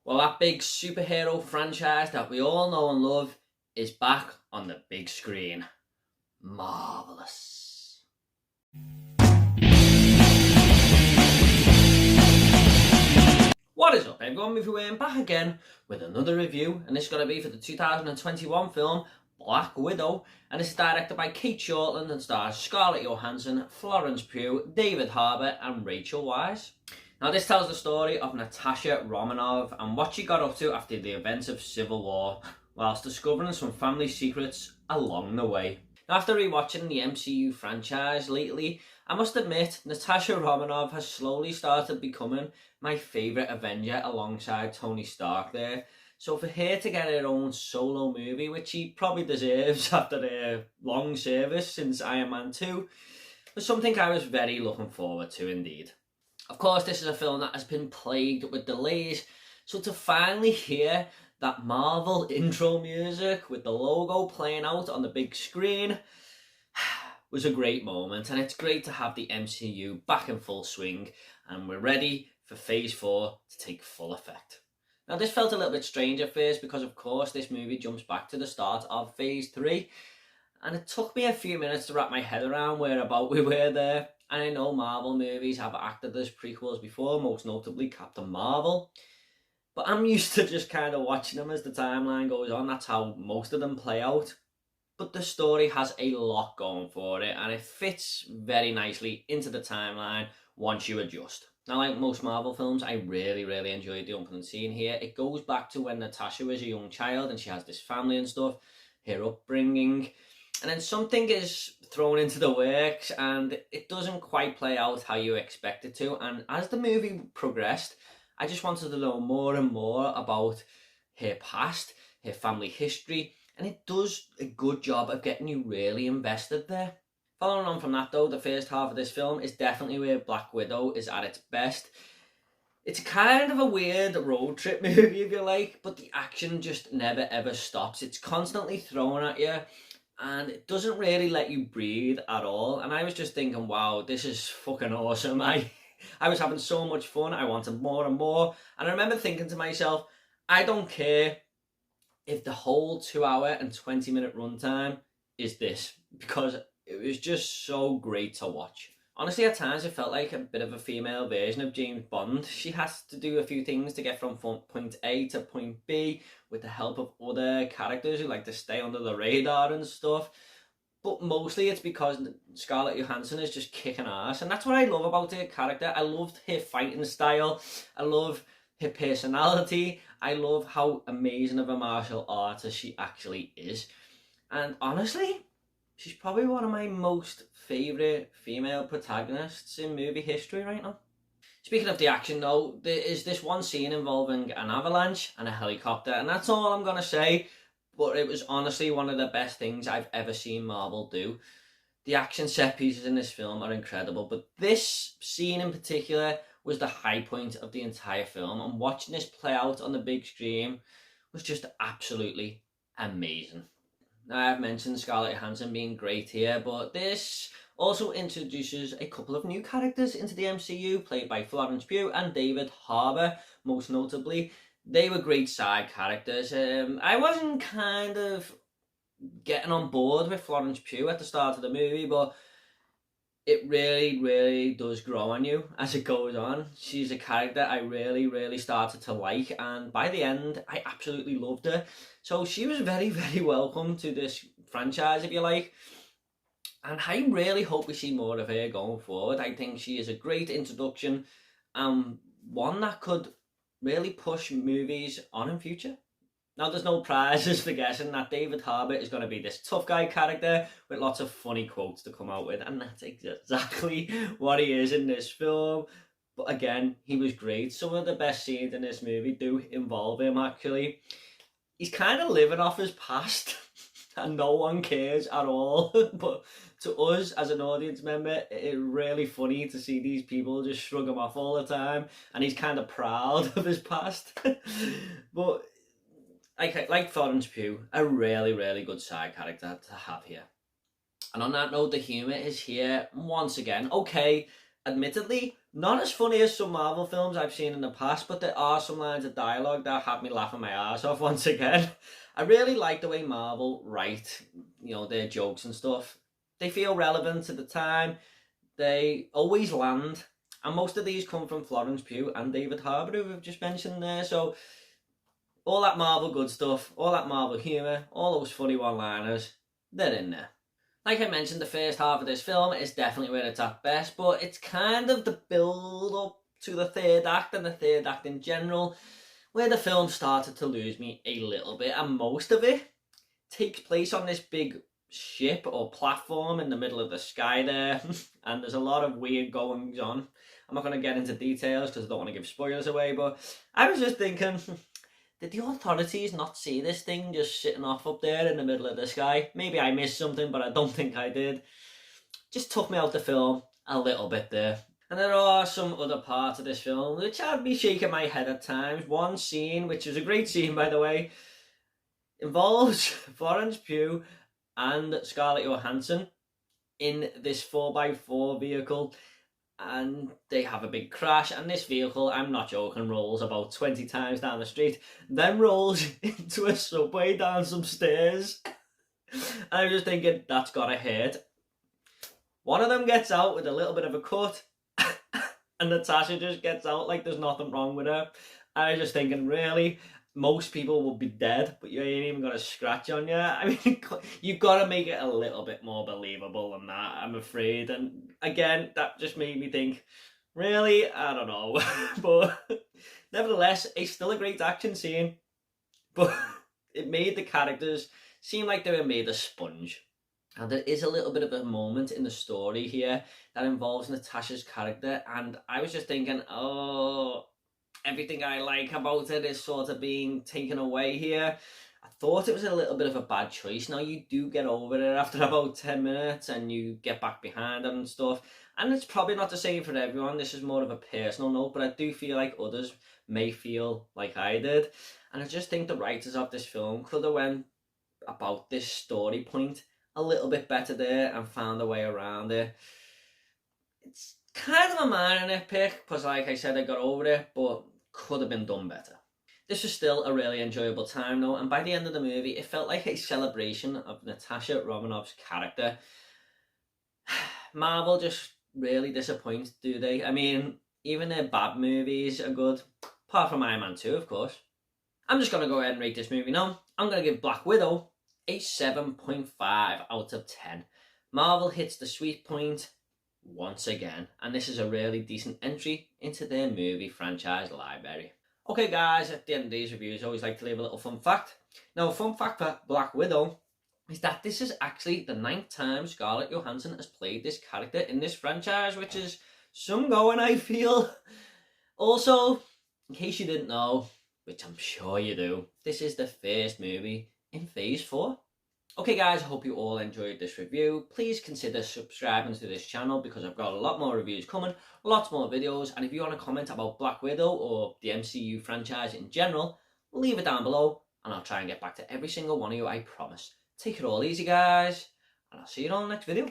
Well, that big superhero franchise that we all know and love is back on the big screen. Marvellous. What is up, everyone? We're back again with another review, and this is going to be for the 2021 film Black Widow, and this is directed by Cate Shortland and stars Scarlett Johansen, Florence Pugh, David Harbour and Rachel Weisz. Now this tells the story of Natasha Romanoff and what she got up to after the events of Civil War, whilst discovering some family secrets along the way. Now, after rewatching the MCU franchise lately, I must admit Natasha Romanoff has slowly started becoming my favourite Avenger alongside Tony Stark there. So for her to get her own solo movie, which she probably deserves after a long service since Iron Man 2, was something I was very looking forward to indeed. Of course, this is a film that has been plagued with delays, so to finally hear that Marvel intro music with the logo playing out on the big screen was a great moment, and it's great to have the MCU back in full swing, and we're ready for Phase 4 to take full effect. Now, this felt a little bit strange at first because, of course, this movie jumps back to the start of Phase 3, and it took me a few minutes to wrap my head around whereabout we were there. And I know Marvel movies have acted as prequels before, most notably Captain Marvel. But I'm used to just kind of watching them as the timeline goes on. That's how most of them play out. But the story has a lot going for it, and it fits very nicely into the timeline once you adjust. Now, like most Marvel films, I really enjoyed the opening scene here. It goes back to when Natasha was a young child and she has this family and stuff, her upbringing. And then something is thrown into the works and it doesn't quite play out how you expect it to. And as the movie progressed, I just wanted to know more and more about her past, her family history, and it does a good job of getting you really invested there. Following on from that though, the first half of this film is definitely where Black Widow is at its best. It's kind of a weird road trip movie if you like, but the action just never ever stops. It's constantly thrown at you, and it doesn't really let you breathe at all. And I was just thinking, wow, this is fucking awesome. I was having so much fun. I wanted more and more. And I remember thinking to myself, I don't care if the whole 2 hour and 20 minute runtime is this, because it was just so great to watch. Honestly, at times it felt like a bit of a female version of James Bond. She has to do a few things to get from point A to point B with the help of other characters who like to stay under the radar and stuff. But mostly it's because Scarlett Johansson is just kicking ass. And that's what I love about her character. I loved her fighting style. I love her personality. I love how amazing of a martial artist she actually is. And honestly, she's probably one of my most favourite female protagonists in movie history right now. Speaking of the action though, there is this one scene involving an avalanche and a helicopter, and that's all I'm going to say, but it was honestly one of the best things I've ever seen Marvel do. The action set pieces in this film are incredible, but this scene in particular was the high point of the entire film, and watching this play out on the big screen was just absolutely amazing. Now, I've mentioned Scarlett Johansson being great here, but this also introduces a couple of new characters into the MCU, played by Florence Pugh and David Harbour, most notably. They were great side characters. I wasn't kind of getting on board with Florence Pugh at the start of the movie, but it really does grow on you as it goes on. She's a character I really started to like, and by the end, I absolutely loved her. So she was very welcome to this franchise, if you like. And I really hope we see more of her going forward. I think she is a great introduction, and one that could really push movies on in future. Now, there's no prizes for guessing that David Harbour is going to be this tough guy character with lots of funny quotes to come out with, and that's exactly what he is in this film. But again, he was great. Some of the best scenes in this movie do involve him, actually. He's kind of living off his past, and no one cares at all. But to us, as an audience member, it's really funny to see these people just shrug him off all the time, and he's kind of proud of his past. But like Florence Pugh, a really good side character to have here. And on that note, the humour is here once again. Okay, admittedly, Not as funny as some Marvel films I've seen in the past, but there are some lines of dialogue that had me laughing my ass off once again. I really like the way Marvel write, their jokes and stuff. They feel relevant at the time. They always land. And most of these come from Florence Pugh and David Harbour, who we've just mentioned there. So all that Marvel good stuff, all that Marvel humour, all those funny one-liners, they're in there. Like I mentioned, the first half of this film is definitely where it's at best, but it's kind of the build-up to the third act and the third act in general, where the film started to lose me a little bit, and most of it takes place on this big ship or platform in the middle of the sky there, and there's a lot of weird goings on. I'm not going to get into details because I don't want to give spoilers away, but I was just thinking, did the authorities not see this thing just sitting off up there in the middle of the sky? Maybe I missed something, but I don't think I did. Just took me out the film a little bit there. And there are some other parts of this film which had me shaking my head at times. One scene, which is a great scene by the way, involves Florence Pugh and Scarlett Johansen in this 4x4 vehicle. And they have a big crash, and this vehicle, I'm not joking, rolls about 20 times down the street, then rolls into a subway down some stairs. And I was just thinking, that's gotta hurt. One of them gets out with a little bit of a cut, and Natasha just gets out like there's nothing wrong with her. I was just thinking, really? Most people will be dead, but you ain't even got a scratch on you. I mean, you've got to make it a little bit more believable than that, I'm afraid. And again, that just made me think, really? I don't know. But nevertheless, it's still a great action scene. But it made the characters seem like they were made of sponge. And there is a little bit of a moment in the story here that involves Natasha's character. And I was just thinking, everything I like about it is sort of being taken away here. I thought it was a little bit of a bad choice. Now, you do get over it after about 10 minutes and you get back behind it and stuff. And it's probably not the same for everyone. This is more of a personal note, but I do feel like others may feel like I did. And I just think the writers of this film could have went about this story point a little bit better there and found a way around it. It's kind of a minor nitpick because, like I said, I got over it, but could have been done better. This was still a really enjoyable time though, and by the end of the movie it felt like a celebration of Natasha Romanoff's character. Marvel just really disappoints, do they? I mean, even their bad movies are good, apart from Iron Man 2 of course. I'm just going to go ahead and rate this movie now. I'm going to give Black Widow a 7.5 out of 10. Marvel hits the sweet point once again, and this is a really decent entry into their movie franchise library. Okay guys, at the end of these reviews I always like to leave a little fun fact. Now, a fun fact for Black Widow is that this is actually the 9th time Scarlett Johansson has played this character in this franchise, which is some going, I feel. Also, in case you didn't know, which I'm sure you do, this is the first movie in Phase 4. Okay guys, I hope you all enjoyed this review. Please consider subscribing to this channel because I've got a lot more reviews coming, lots more videos, and if you want to comment about Black Widow or the MCU franchise in general, leave it down below and I'll try and get back to every single one of you, I promise. Take it all easy guys, and I'll see you all in the next video.